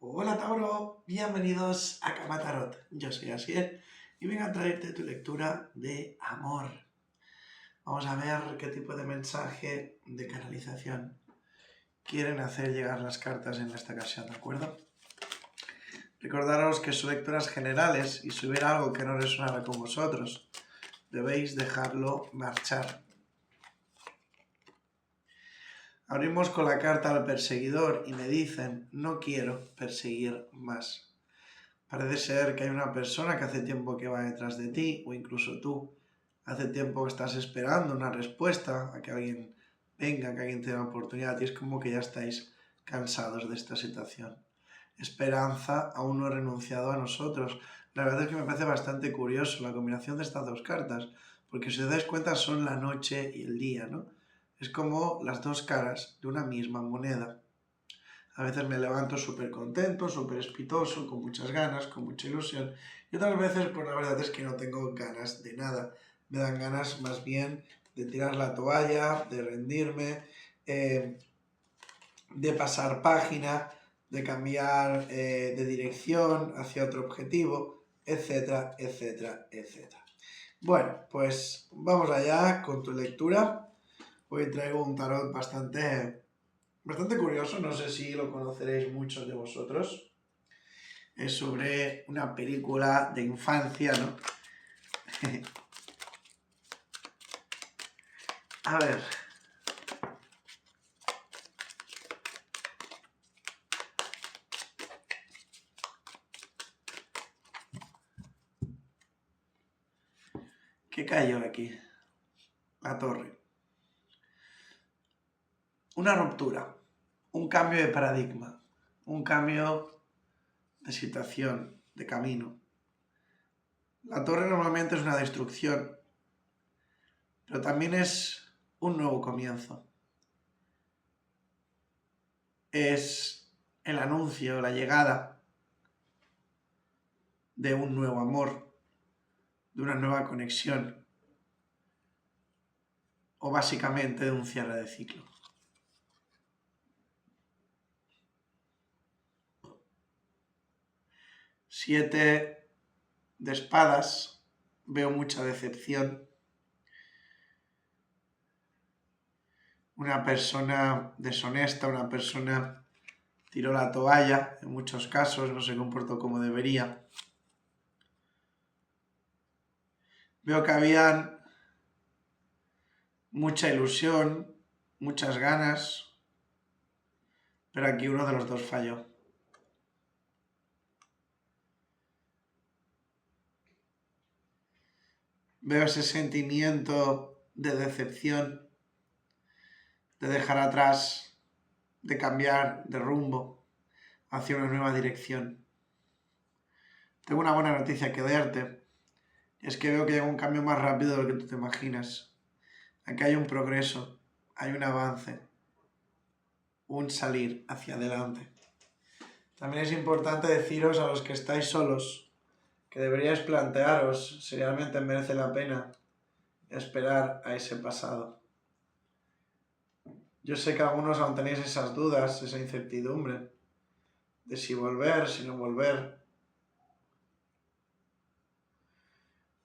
Hola Tauro, bienvenidos a Kama Tarot. Yo soy Asier y vengo a traerte tu lectura de amor. Vamos a ver qué tipo de mensaje de canalización quieren hacer llegar las cartas en esta ocasión, ¿de acuerdo? Recordaros que son lecturas generales y si hubiera algo que no resonara con vosotros, debéis dejarlo marchar. Abrimos con la carta al perseguidor y me dicen, no quiero perseguir más. Parece ser que hay una persona que hace tiempo que va detrás de ti, o incluso tú. Hace tiempo que estás esperando una respuesta, a que alguien venga, que alguien te dé una oportunidad, y es como que ya estáis cansados de esta situación. Esperanza aún no ha renunciado a nosotros. La verdad es que me parece bastante curioso la combinación de estas dos cartas, porque si os dais cuenta son la noche y el día, ¿no? Es como las dos caras de una misma moneda. A veces me levanto súper contento, súper espitoso, con muchas ganas, con mucha ilusión. Y otras veces, pues la verdad es que no tengo ganas de nada. Me dan ganas más bien de tirar la toalla, de rendirme, de pasar página, de cambiar de dirección hacia otro objetivo, etcétera, etcétera, etcétera. Bueno, pues vamos allá con tu lectura. Hoy traigo un tarot bastante curioso, no sé si lo conoceréis muchos de vosotros. Es sobre una película de infancia, ¿no? A ver. ¿Qué cayó aquí? La torre. Una ruptura, un cambio de paradigma, un cambio de situación, de camino. La torre normalmente es una destrucción, pero también es un nuevo comienzo. Es el anuncio, la llegada de un nuevo amor, de una nueva conexión, o básicamente de un cierre de ciclo. Siete de espadas, veo mucha decepción. Una persona deshonesta, una persona tiró la toalla, en muchos casos no se comportó como debería. Veo que habían mucha ilusión, muchas ganas, pero aquí uno de los dos falló. Veo ese sentimiento de decepción, de dejar atrás, de cambiar de rumbo hacia una nueva dirección. Tengo una buena noticia que darte. Es que veo que hay un cambio más rápido de lo que tú te imaginas. Aquí hay un progreso, hay un avance, un salir hacia adelante. También es importante deciros a los que estáis solos que deberíais plantearos si realmente merece la pena esperar a ese pasado. Yo sé que algunos aún tenéis esas dudas, esa incertidumbre de si volver, si no volver.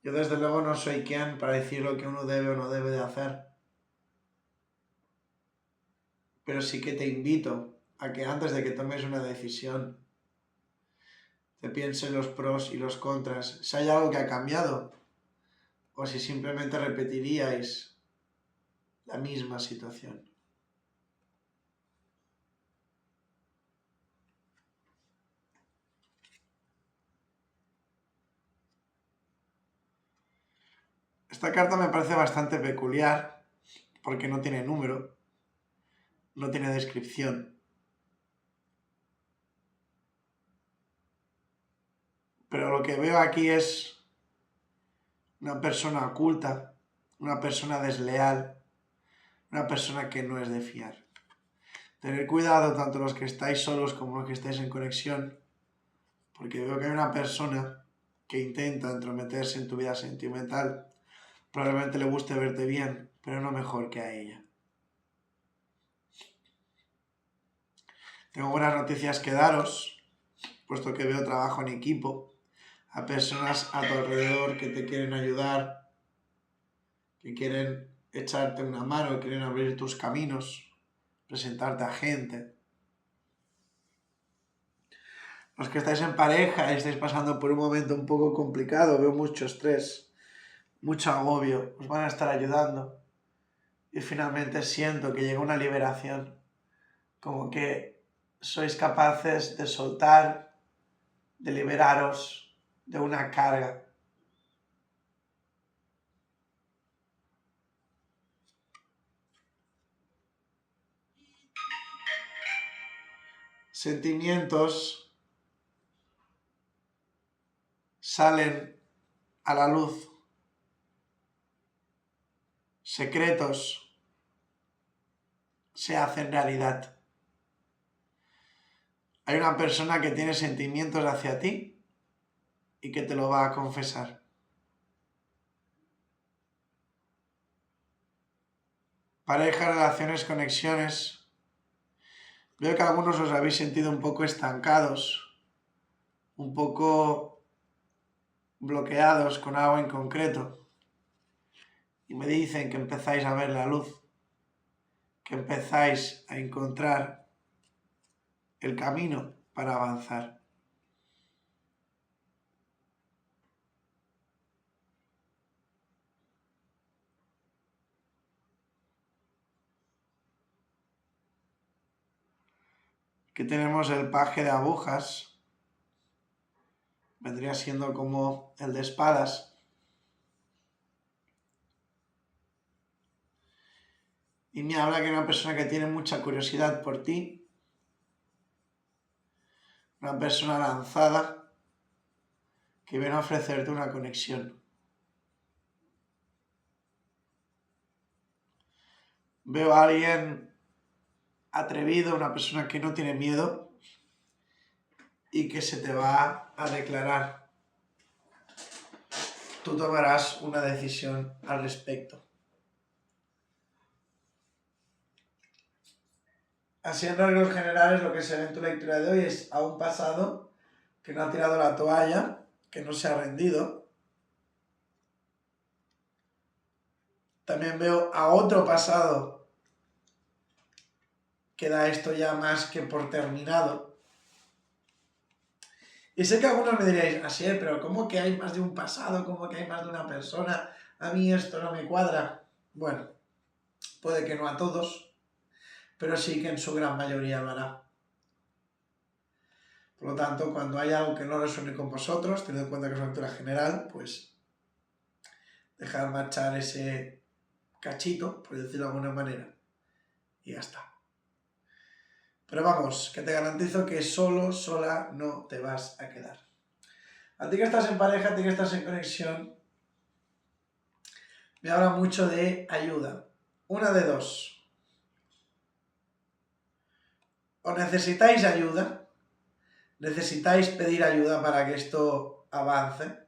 Yo desde luego no soy quien para decir lo que uno debe o no debe de hacer. Pero sí que te invito a que antes de que tomes una decisión, te pienses los pros y los contras, si hay algo que ha cambiado o si simplemente repetiríais la misma situación. Esta carta me parece bastante peculiar porque no tiene número, no tiene descripción. Pero lo que veo aquí es una persona oculta, una persona desleal, una persona que no es de fiar. Tener cuidado tanto los que estáis solos como los que estáis en conexión, porque veo que hay una persona que intenta entrometerse en tu vida sentimental. Probablemente le guste verte bien, pero no mejor que a ella. Tengo buenas noticias que daros. puesto que veo trabajo en equipo, a personas a tu alrededor que te quieren ayudar, que quieren echarte una mano, que quieren abrir tus caminos, presentarte a gente. Los que estáis en pareja y estáis pasando por un momento un poco complicado, veo mucho estrés, mucho agobio, os van a estar ayudando. Y finalmente siento que llega una liberación, como que sois capaces de soltar, de liberaros de una carga. Sentimientos salen a la luz. Secretos se hacen realidad. Hay una persona que tiene sentimientos hacia ti y que te lo va a confesar. Parejas, relaciones, conexiones. Veo que algunos os habéis sentido un poco estancados, un poco bloqueados con algo en concreto. Y me dicen que empezáis a ver la luz, que empezáis a encontrar el camino para avanzar. Aquí tenemos el paje de agujas, vendría siendo como el de espadas. Y me habla que hay una persona que tiene mucha curiosidad por ti, una persona lanzada que viene a ofrecerte una conexión. Veo a alguien atrevido, una persona que no tiene miedo y que se te va a declarar. Tú tomarás una decisión al respecto. Así en rasgos generales lo que se ve en tu lectura de hoy es a un pasado que no ha tirado la toalla, que no se ha rendido. También veo a otro pasado que da esto ya más que por terminado. Y sé que algunos me diréis, así es, pero ¿cómo que hay más de un pasado? ¿Cómo que hay más de una persona? A mí esto no me cuadra. Bueno, puede que no a todos, pero sí que en su gran mayoría lo hará. Por lo tanto, cuando hay algo que no resuene con vosotros, teniendo en cuenta que es una lectura general, pues dejar marchar ese cachito, por decirlo de alguna manera, y ya está. Pero vamos, que te garantizo que sola no te vas a quedar. A ti que estás en pareja, a ti que estás en conexión, me habla mucho de ayuda. Una de dos. O necesitáis ayuda, necesitáis pedir ayuda para que esto avance,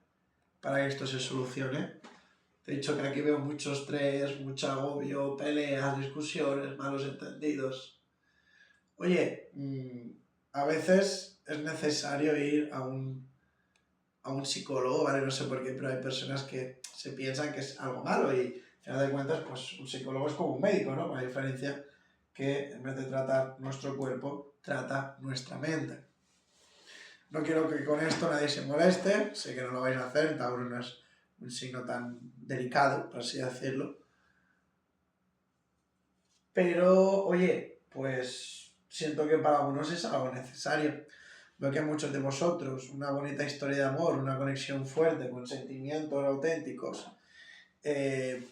para que esto se solucione. Te he dicho que aquí veo mucho estrés, mucho agobio, peleas, discusiones, malos entendidos. Oye, a veces es necesario ir a un psicólogo, ¿vale? No sé por qué, pero hay personas que se piensan que es algo malo y al final de cuentas, pues un psicólogo es como un médico, ¿no? Con la diferencia que en vez de tratar nuestro cuerpo, trata nuestra mente. No quiero que con esto nadie se moleste, sé que no lo vais a hacer, Tauro no es un signo tan delicado, por así decirlo. Pero, oye, pues siento que para algunos es algo necesario. Veo que muchos de vosotros, una bonita historia de amor, una conexión fuerte, con sentimientos auténticos,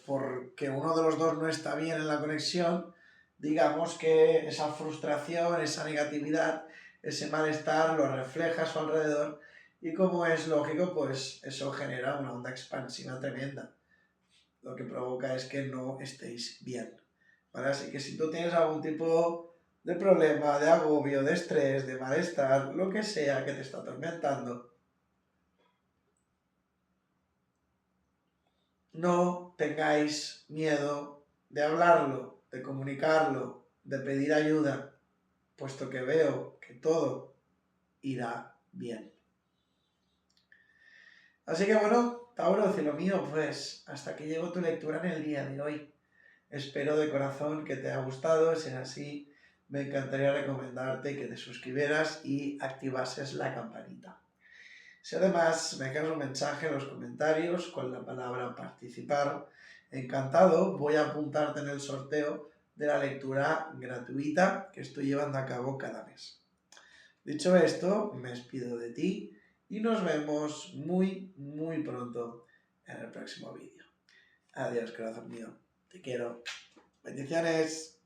porque uno de los dos no está bien en la conexión, digamos que esa frustración, esa negatividad, ese malestar lo refleja a su alrededor y como es lógico, pues eso genera una onda expansiva tremenda. Lo que provoca es que no estéis bien. ¿Vale? Así que si tú tienes algún tipo de problema, de agobio, de estrés, de malestar, lo que sea que te está atormentando, no tengáis miedo de hablarlo, de comunicarlo, de pedir ayuda, puesto que veo que todo irá bien. Así que bueno, Tauro, cielo mío, pues hasta aquí llegó tu lectura en el día de hoy. Espero de corazón que te haya gustado, si es así, me encantaría recomendarte que te suscribieras y activases la campanita. Si además me dejas un mensaje en los comentarios con la palabra participar, encantado, voy a apuntarte en el sorteo de la lectura gratuita que estoy llevando a cabo cada mes. Dicho esto, me despido de ti y nos vemos muy pronto en el próximo vídeo. Adiós, corazón mío. Te quiero. Bendiciones.